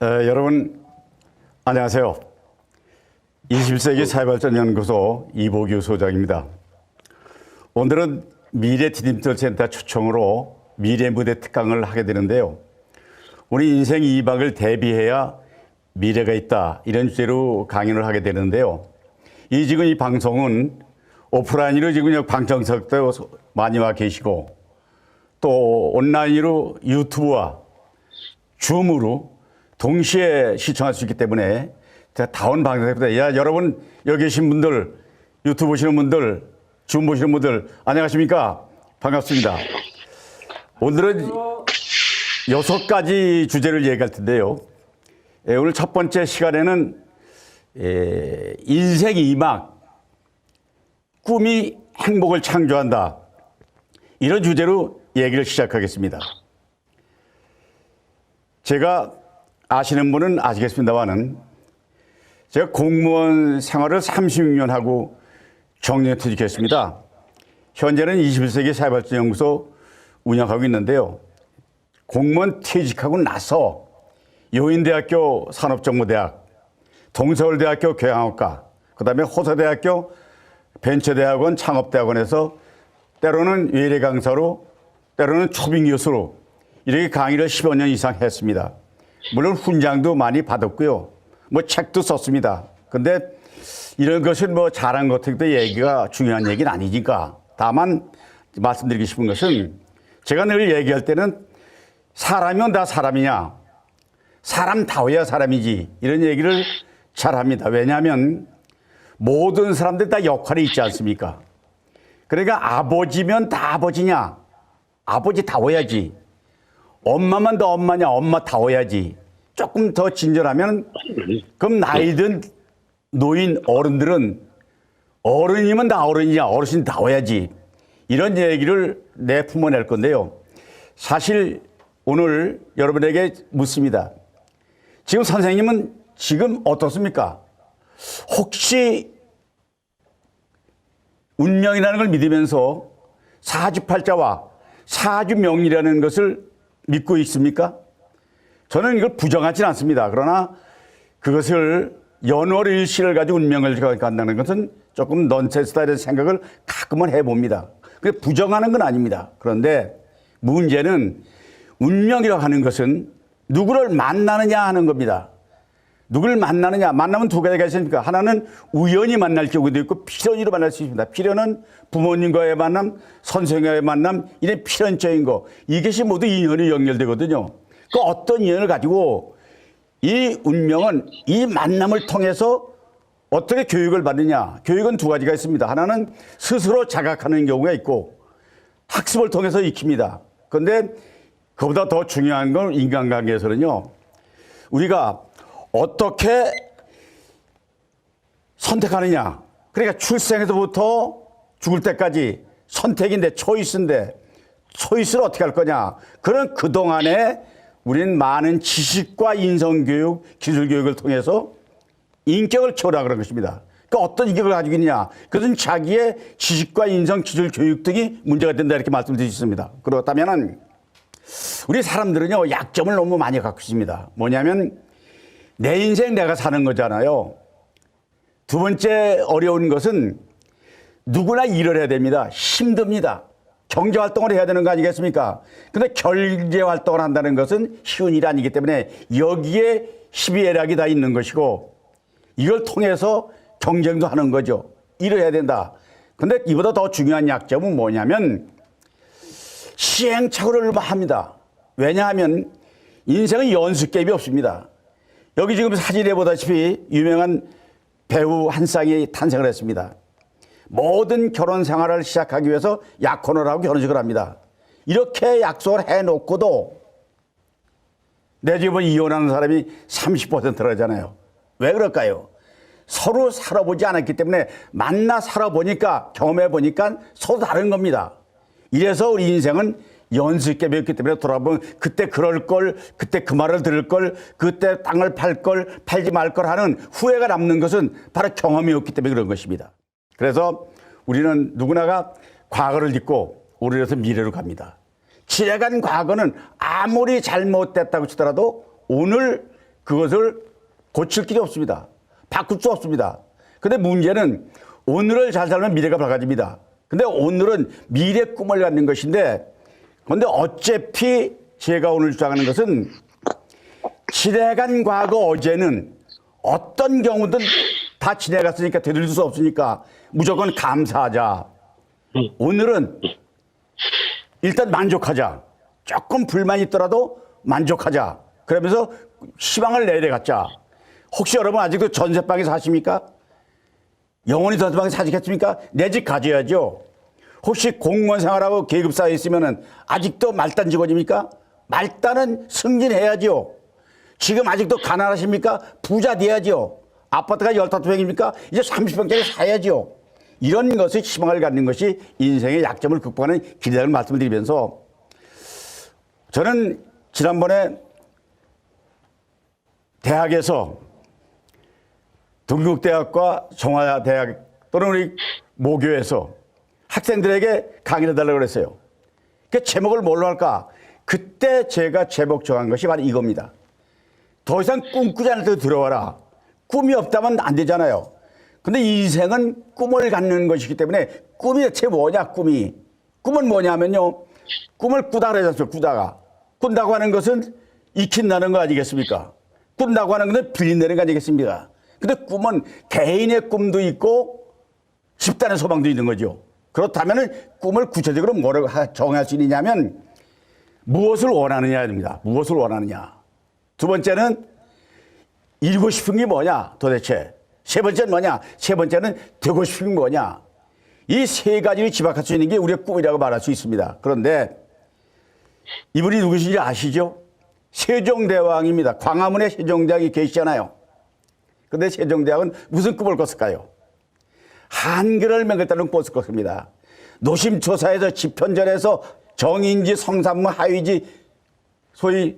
여러분 안녕하세요. 21세기 사회발전연구소 이보규 소장입니다. 오늘은 미래디지털센터 초청으로 미래무대 특강을 하게 되는데요. 우리 인생 2박을 대비해야 미래가 있다, 이런 주제로 강연을 하게 되는데요. 지금 이 방송은 오프라인으로 지금 방청석도 많이 와 계시고, 또 온라인으로 유튜브와 줌으로 동시에 시청할 수 있기 때문에 다운 방송입니다. 여러분 여기 계신 분들, 유튜브 보시는 분들, 줌 보시는 분들 안녕하십니까? 반갑습니다. 오늘은 6가지 주제를 얘기할 텐데요. 오늘 첫 번째 시간에는 인생 2막, 꿈이 행복을 창조한다, 이런 주제로 얘기를 시작하겠습니다. 제가 아시는 분은 아시겠습니다만은 제가 공무원 생활을 36년 하고 정년에 퇴직했습니다. 현재는 21세기 사회발전연구소 운영하고 있는데요. 공무원 퇴직하고 나서 요인대학교 산업정보대학, 동서울대학교 교양학과, 그다음에 호서대학교 벤처대학원 창업대학원에서 때로는 외래 강사로, 때로는 초빙 교수로 이렇게 강의를 15년 이상 했습니다. 물론 훈장도 많이 받았고요. 책도 썼습니다. 근데 이런 것은 잘한 것 같은 얘기가 중요한 얘기는 아니니까. 다만 말씀드리고 싶은 것은 제가 늘 얘기할 때는 사람이면 다 사람이냐, 사람다워야 사람이지, 이런 얘기를 잘 합니다. 왜냐하면 모든 사람들 다 역할이 있지 않습니까? 그러니까 아버지면 다 아버지냐, 아버지다워야지. 엄마만 더 엄마냐, 엄마다워야지. 조금 더 진전하면, 그럼 나이든 노인 어른들은 어른이면 다 어른이냐, 어르신다워야지, 이런 얘기를 내품어낼 건데요. 사실 오늘 여러분에게 묻습니다. 지금 선생님은 지금 어떻습니까? 혹시 운명이라는 걸 믿으면서 사주팔자와 사주명리라는 것을 믿고 있습니까? 저는 이걸 부정하지는 않습니다. 그러나 그것을 연월일시를 가지고 운명을 간다는 것은 조금 넌센스다, 이런 생각을 가끔은 해봅니다. 부정하는 건 아닙니다. 그런데 문제는 운명이라고 하는 것은 누구를 만나느냐 하는 겁니다. 누구를 만나느냐, 만나면 두 가지가 있습니까? 하나는 우연히 만날 경우도 있고 필연으로 만날 수 있습니다. 필연은 부모님과의 만남, 선생님과의 만남, 이런 필연적인 거, 이것이 모두 인연이 연결되거든요. 그 어떤 인연을 가지고 이 운명은 이 만남을 통해서 어떻게 교육을 받느냐. 교육은 두 가지가 있습니다. 하나는 스스로 자각하는 경우가 있고 학습을 통해서 익힙니다. 그런데 그보다 더 중요한 건 인간관계에서는요, 우리가 어떻게 선택하느냐. 그러니까 출생에서부터 죽을 때까지 선택인데, 초이스인데, 초이스를 어떻게 할 거냐. 그런 그동안에 우리는 많은 지식과 인성교육, 기술교육을 통해서 인격을 키우라 그런 것입니다. 그러니까 어떤 인격을 가지고 있느냐. 그것은 자기의 지식과 인성, 기술, 교육 등이 문제가 된다, 이렇게 말씀드릴 수 있습니다. 그렇다면은 우리 사람들은요, 약점을 너무 많이 갖고 있습니다. 뭐냐면 내 인생 내가 사는 거잖아요. 두 번째 어려운 것은 누구나 일을 해야 됩니다. 힘듭니다. 경제활동을 해야 되는 거 아니겠습니까? 근데 경제활동을 한다는 것은 쉬운 일이 아니기 때문에 여기에 희비애락이 다 있는 것이고, 이걸 통해서 경쟁도 하는 거죠. 일을 해야 된다. 근데 이보다 더 중요한 약점은 뭐냐면 시행착오를 합니다. 왜냐하면 인생은 연습 게임이 없습니다. 여기 지금 사진에 보다시피 유명한 배우 한 쌍이 탄생을 했습니다. 모든 결혼 생활을 시작하기 위해서 약혼을 하고 결혼식을 합니다. 이렇게 약속을 해놓고도 내 집은 이혼하는 사람이 30%라잖아요. 왜 그럴까요? 서로 살아보지 않았기 때문에, 만나 살아보니까, 경험해보니까 서로 다른 겁니다. 이래서 우리 인생은 연습게임이었기 때문에 돌아보면 그때 그럴 걸, 그때 그 말을 들을 걸, 그때 땅을 팔 걸, 팔지 말 걸 하는 후회가 남는 것은 바로 경험이었기 때문에 그런 것입니다. 그래서 우리는 누구나가 과거를 딛고 오르려서 미래로 갑니다. 지나간 과거는 아무리 잘못됐다고 치더라도 오늘 그것을 고칠 길이 없습니다. 바꿀 수 없습니다. 근데 문제는 오늘을 잘 살면 미래가 밝아집니다. 근데 오늘은 미래 꿈을 갖는 것인데, 근데 어차피 제가 오늘 주장하는 것은 지나간 과거 어제는 어떤 경우든 다 지나갔으니까 되돌릴 수 없으니까 무조건 감사하자. 오늘은 일단 만족하자. 조금 불만이 있더라도 만족하자. 그러면서 희망을 내려갔자. 혹시 여러분 아직도 전세방에 사십니까? 영원히 전세방에 사시겠습니까? 내 집 가져야죠. 혹시 공무원 생활하고 계급사에 있으면 아직도 말단 직원입니까? 말단은 승진해야죠. 지금 아직도 가난하십니까? 부자 돼야죠. 아파트가 15평입니까? 이제 30평짜리 사야죠. 이런 것에 희망을 갖는 것이 인생의 약점을 극복하는 길이라는 말씀을 드리면서, 저는 지난번에 대학에서 동국대학과 정화대학 또는 우리 모교에서 학생들에게 강의를 해달라고 그랬어요. 그 제목을 뭘로 할까? 그때 제가 제목 정한 것이 바로 이겁니다. 더 이상 꿈꾸지 않을 때 들어와라. 꿈이 없다면 안 되잖아요. 근데 인생은 꿈을 갖는 것이기 때문에, 꿈이 대체 뭐냐, 꿈이. 꿈은 뭐냐면요. 꿈을 꾸다 그러잖아요, 꾸다가. 꾼다고 하는 것은 익힌다는 거 아니겠습니까? 꾼다고 하는 것은 빌린다는 거 아니겠습니까? 근데 꿈은 개인의 꿈도 있고 집단의 소망도 있는 거죠. 그렇다면 꿈을 구체적으로 뭐라고 정할 수 있느냐면 무엇을 원하느냐입니다. 무엇을 원하느냐. 두 번째는 이루고 싶은 게 뭐냐 도대체. 세 번째는 뭐냐. 세 번째는 되고 싶은 게 뭐냐. 이 세 가지를 집약할 수 있는 게 우리의 꿈이라고 말할 수 있습니다. 그런데 이분이 누구신지 아시죠? 세종대왕입니다. 광화문에 세종대왕이 계시잖아요. 그런데 세종대왕은 무슨 꿈을 꿨을까요? 한글을 맹글다는 꿈을 꿨습니다. 노심초사에서 지편전에서 정인지 성산무 하위지 소위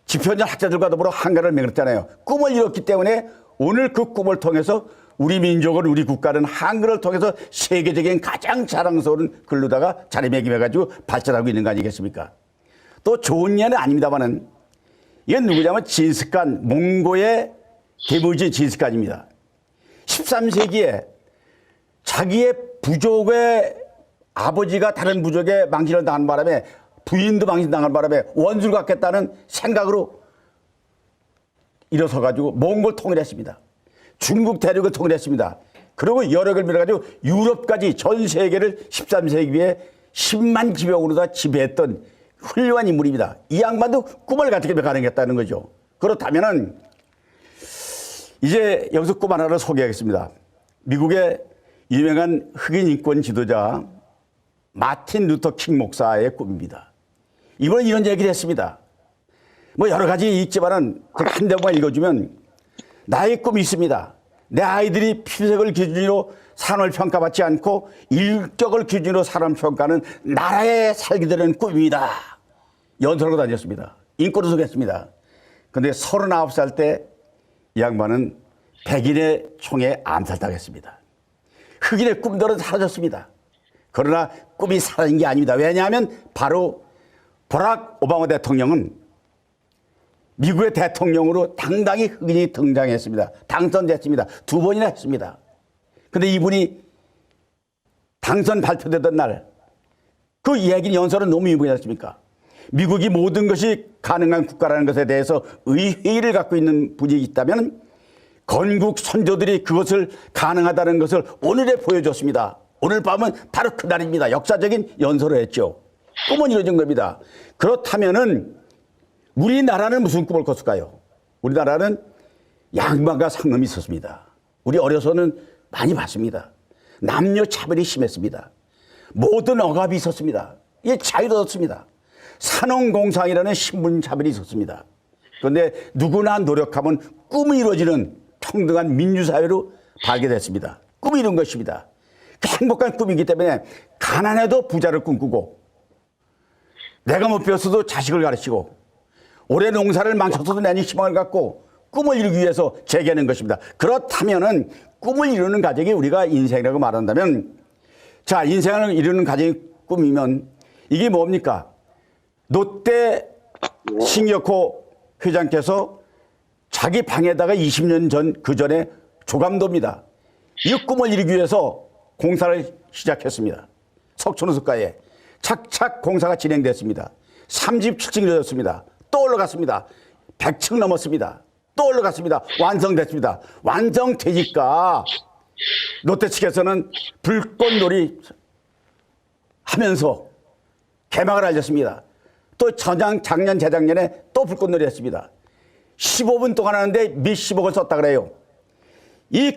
지편전 학자들과 더불어 한글을 맹글었잖아요. 꿈을 이뤘기 때문에 오늘 그 꿈을 통해서 우리 민족은, 우리 국가는 한글을 통해서 세계적인 가장 자랑스러운 글로다가 자리매김해가지고 발전하고 있는 거 아니겠습니까? 또 좋은 예는 아닙니다만은 이건 누구냐면 진스칸, 몽고의 대무진 진스칸입니다. 13세기에 자기의 부족의 아버지가 다른 부족에 망신을 당한 바람에, 부인도 망신당한 바람에 원수를 갖겠다는 생각으로 일어서가지고 몽골 통일했습니다. 중국 대륙을 통일했습니다. 그리고 여력을 밀어가지고 유럽까지 전 세계를 13세기에 10만 기병으로 다 지배했던 훌륭한 인물입니다. 이 양반도 꿈을 가지게 가능했다는 거죠. 그렇다면은 이제 여기서 꿈 하나를 소개하겠습니다. 미국의 유명한 흑인 인권 지도자 마틴 루터 킹 목사의 꿈입니다. 이번에 이런 얘기를 했습니다. 뭐 여러 가지 있지만은 제가 한 대만 읽어주면, 나의 꿈이 있습니다. 내 아이들이 피색을 기준으로 사람을 평가받지 않고 인격을 기준으로 사람 평가하는 나라에 살게 되는 꿈입니다. 연설하고 다녔습니다. 인권을 소개했습니다. 그런데 39살 때 이 양반은 백인의 총에 암살당했습니다. 흑인의 꿈들은 사라졌습니다. 그러나 꿈이 사라진 게 아닙니다. 왜냐하면 바로 버락 오바마 대통령은 미국의 대통령으로 당당히 흑인이 등장했습니다. 당선됐습니다. 2번이나 했습니다. 그런데 이분이 당선 발표되던 날 그 이야기 연설은 너무 유명하지 않습니까? 미국이 모든 것이 가능한 국가라는 것에 대해서 의회를 갖고 있는 분이 있다면 건국 선조들이 그것을 가능하다는 것을 오늘에 보여줬습니다. 오늘 밤은 바로 그날입니다. 역사적인 연설을 했죠. 꿈은 이루어진 겁니다. 그렇다면은 우리나라는 무슨 꿈을 꿨을까요? 우리나라는 양반과 상놈이 있었습니다. 우리 어려서는 많이 봤습니다. 남녀 차별이 심했습니다. 모든 억압이 있었습니다. 이게 자유도 없습니다. 산업공상이라는 신분 차별이 있었습니다. 그런데 누구나 노력하면 꿈이 이루어지는 평등한 민주사회로 발견됐습니다. 꿈이 이룬 것입니다. 행복한 꿈이기 때문에 가난해도 부자를 꿈꾸고, 내가 못 배웠어도 자식을 가르치고, 올해 농사를 망쳤어도 내년 희망을 갖고 꿈을 이루기 위해서 재개하는 것입니다. 그렇다면은 꿈을 이루는 과정이 우리가 인생이라고 말한다면, 자, 인생을 이루는 과정이 꿈이면 이게 뭡니까? 롯데 신격호 회장께서 자기 방에다가 20년 전, 그 전에 조감도입니다. 이 꿈을 이루기 위해서 공사를 시작했습니다. 석촌호숫가에 착착 공사가 진행됐습니다. 37층이 이루어졌습니다. 또 올라갔습니다. 100층 넘었습니다. 또 올라갔습니다. 완성됐습니다. 완성되니까 롯데 측에서는 불꽃놀이 하면서 개막을 알렸습니다. 또 작년, 재작년에 또 불꽃놀이 했습니다. 15분 동안 하는데 몇십억을 썼다 그래요. 이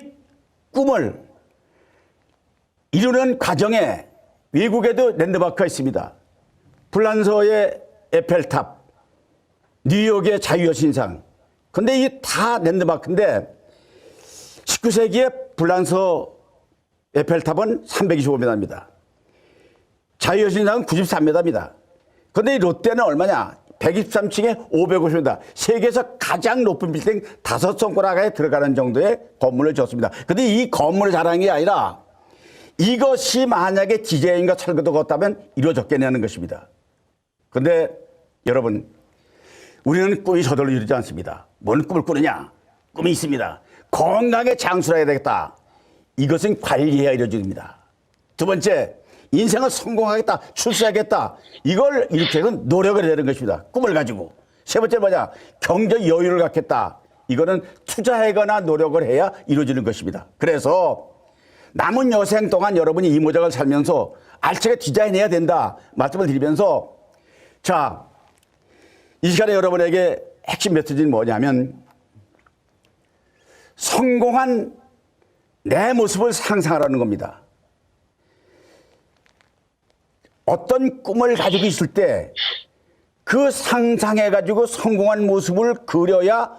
꿈을 이루는 과정에 외국에도 랜드마크가 있습니다. 불란서의 에펠탑, 뉴욕의 자유여신상. 근데 이게 다 랜드마크인데 19세기에 불란서 에펠탑은 325m입니다. 자유여신상은 93m입니다. 근데 이 롯데는 얼마냐? 123층에 550m. 세계에서 가장 높은 빌딩 5손가락에 들어가는 정도의 건물을 지었습니다. 근데 이 건물을 자랑한 게 아니라 이것이 만약에 디자인과 철거도 걷다면 이루어졌겠냐는 것입니다. 근데 여러분, 우리는 꿈이 저절로 이루지 않습니다. 뭔 꿈을 꾸느냐? 꿈이 있습니다. 건강하게 장수를 해야 되겠다. 이것은 관리해야 이루어집니다. 두 번째, 인생을 성공하겠다, 출세하겠다. 이걸 이렇게 해서 노력을 해야 되는 것입니다. 꿈을 가지고. 세 번째 뭐냐? 경제 여유를 갖겠다. 이거는 투자하거나 노력을 해야 이루어지는 것입니다. 그래서 남은 여생 동안 여러분이 이 모작을 살면서 알차게 디자인해야 된다 말씀을 드리면서, 자, 이 시간에 여러분에게 핵심 메시지는 뭐냐면 성공한 내 모습을 상상하라는 겁니다. 어떤 꿈을 가지고 있을 때 그 상상해가지고 성공한 모습을 그려야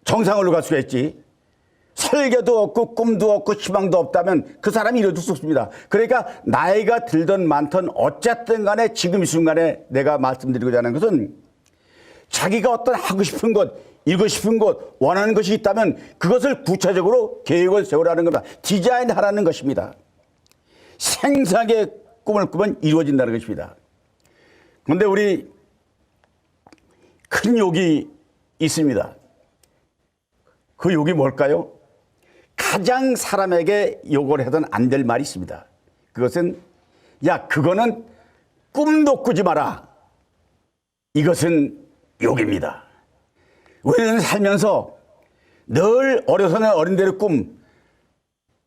정상으로 갈 수가 있지. 설계도 없고 꿈도 없고 희망도 없다면 그 사람이 이뤄줄 수 없습니다. 그러니까 나이가 들든 많든 어쨌든 간에 지금 이 순간에 내가 말씀드리고자 하는 것은 자기가 어떤 하고 싶은 것, 이루고 싶은 것, 원하는 것이 있다면 그것을 구체적으로 계획을 세우라는 겁니다. 디자인하라는 것입니다. 생생하게 꿈을 꾸면 이루어진다는 것입니다. 그런데 우리 큰 욕이 있습니다. 그 욕이 뭘까요? 가장 사람에게 욕을 해서는 안 될 말이 있습니다. 그것은, 야, 그거는 꿈도 꾸지 마라. 이것은 욕입니다. 우리는 살면서 늘 어려서는 어른들의 꿈,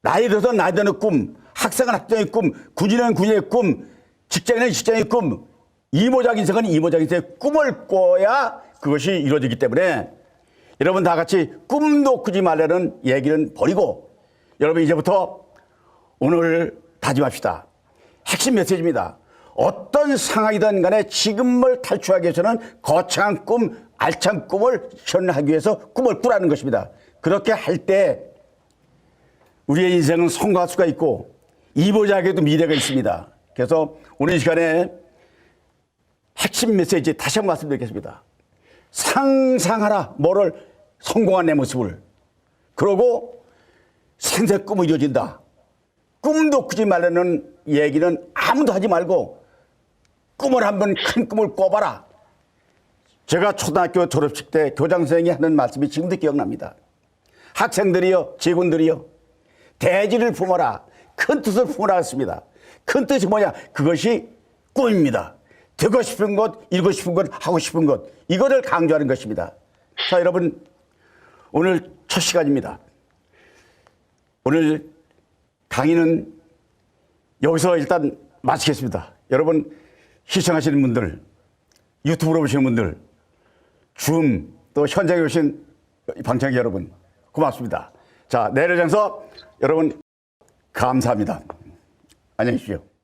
나이 들어서는 나이 드는 꿈, 학생은 학생의 꿈, 군인은 군인의 꿈, 직장인은 직장의 꿈, 이모작 인생은 이모작 인생의 꿈을 꿔야 그것이 이루어지기 때문에 여러분 다 같이 꿈도 꾸지 말라는 얘기는 버리고 여러분 이제부터 오늘 다짐합시다. 핵심 메시지입니다. 어떤 상황이든 간에 지금을 탈출하기 위해서는 거창한 꿈, 알찬 꿈을 실현하기 위해서 꿈을 꾸라는 것입니다. 그렇게 할 때 우리의 인생은 성공할 수가 있고 이보자에게도 미래가 있습니다. 그래서 오늘 이 시간에 핵심 메시지 다시 한번 말씀드리겠습니다. 상상하라. 뭐를? 성공한 내 모습을. 그러고 생생 꿈이 이루어진다. 꿈도 꾸지 말라는 얘기는 아무도 하지 말고 꿈을 한번 큰 꿈을 꿔봐라. 제가 초등학교 졸업식 때 교장선생님이 하는 말씀이 지금도 기억납니다. 학생들이여, 직원들이여, 대지를 품어라. 큰 뜻을 품어라 했습니다. 큰 뜻이 뭐냐? 그것이 꿈입니다. 되고 싶은 것, 이루고 싶은 것, 하고 싶은 것, 이거를 강조하는 것입니다. 자, 여러분, 오늘 첫 시간입니다. 오늘 강의는 여기서 일단 마치겠습니다. 여러분, 시청하시는 분들, 유튜브로 보시는 분들, 줌, 또 현장에 오신 방청객 여러분, 고맙습니다. 자, 내일 장서 여러분, 감사합니다. 안녕히 계십시오.